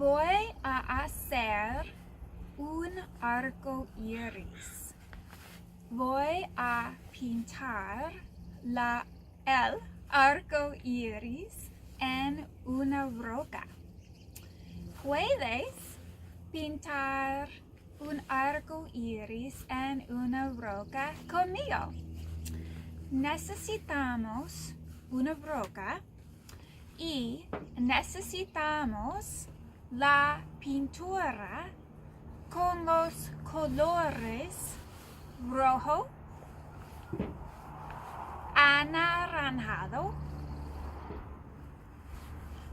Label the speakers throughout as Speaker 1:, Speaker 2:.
Speaker 1: Voy a hacer un arco iris. Voy a pintar el arco iris en una roca. ¿Puedes pintar un arco iris en una roca conmigo? Necesitamos una roca y necesitamos la pintura con los colores rojo, anaranjado,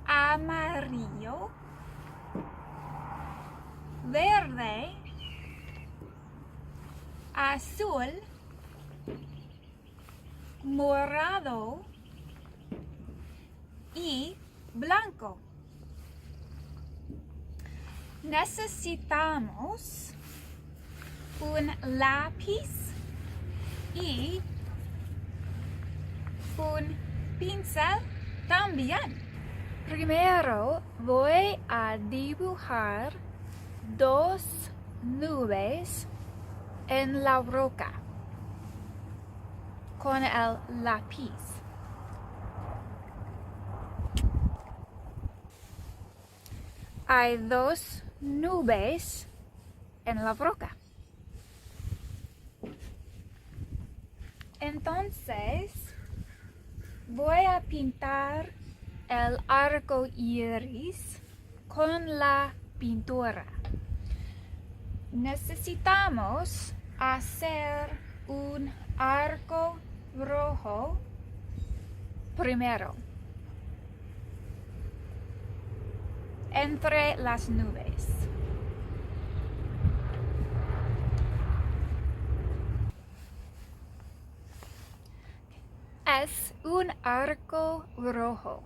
Speaker 1: amarillo, verde, azul, morado y blanco. Necesitamos un lápiz y un pincel también. Primero voy a dibujar dos nubes en la roca con el lápiz. Hay dos nubes en la roca. Entonces voy a pintar el arco iris con la pintura. Necesitamos hacer un arco rojo primero entre las nubes. Es un arco rojo.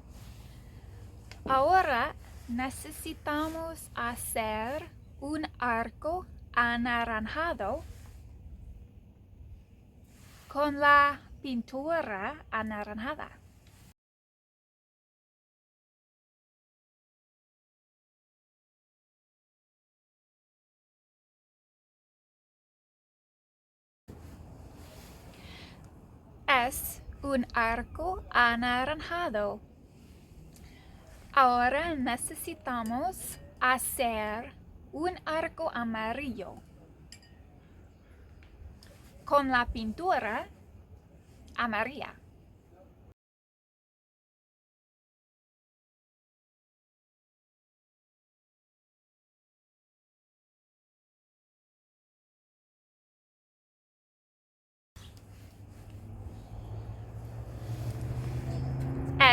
Speaker 1: Ahora necesitamos hacer un arco anaranjado con la pintura anaranjada. Es un arco anaranjado. Ahora necesitamos hacer un arco amarillo con la pintura amarilla.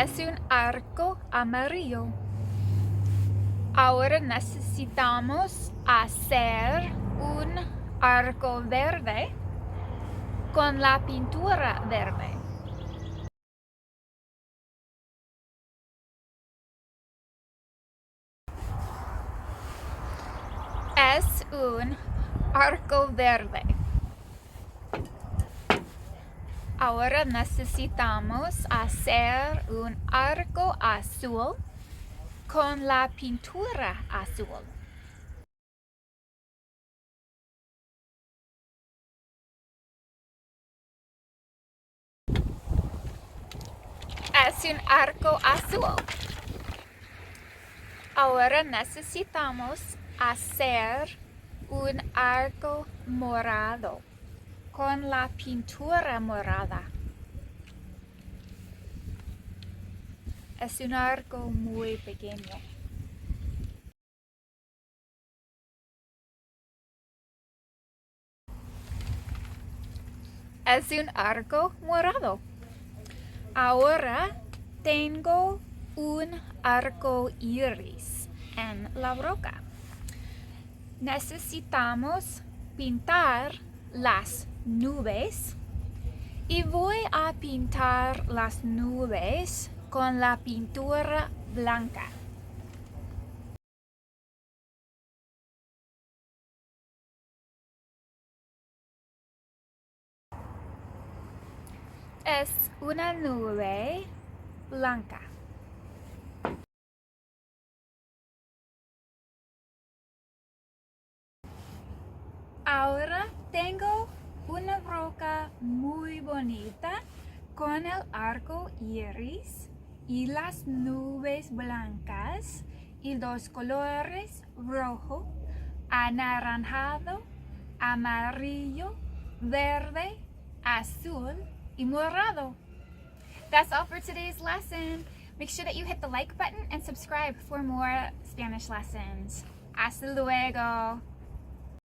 Speaker 1: Es un arco amarillo. Ahora necesitamos hacer un arco verde con la pintura verde. Es un arco verde. Ahora necesitamos hacer un arco azul con la pintura azul. Es un arco azul. Ahora necesitamos hacer un arco morado con la pintura morada. Es un arco muy pequeño. Es un arco morado. Ahora tengo un arco iris en la roca. Necesitamos pintar las nubes y voy a pintar las nubes con la pintura blanca. Es una nube blanca. Ahora tengo una roca muy bonita con el arco iris y las nubes blancas y los colores rojo, anaranjado, amarillo, verde, azul y morado. That's all for today's lesson. Make sure that you hit the like button and subscribe for more Spanish lessons. Hasta luego.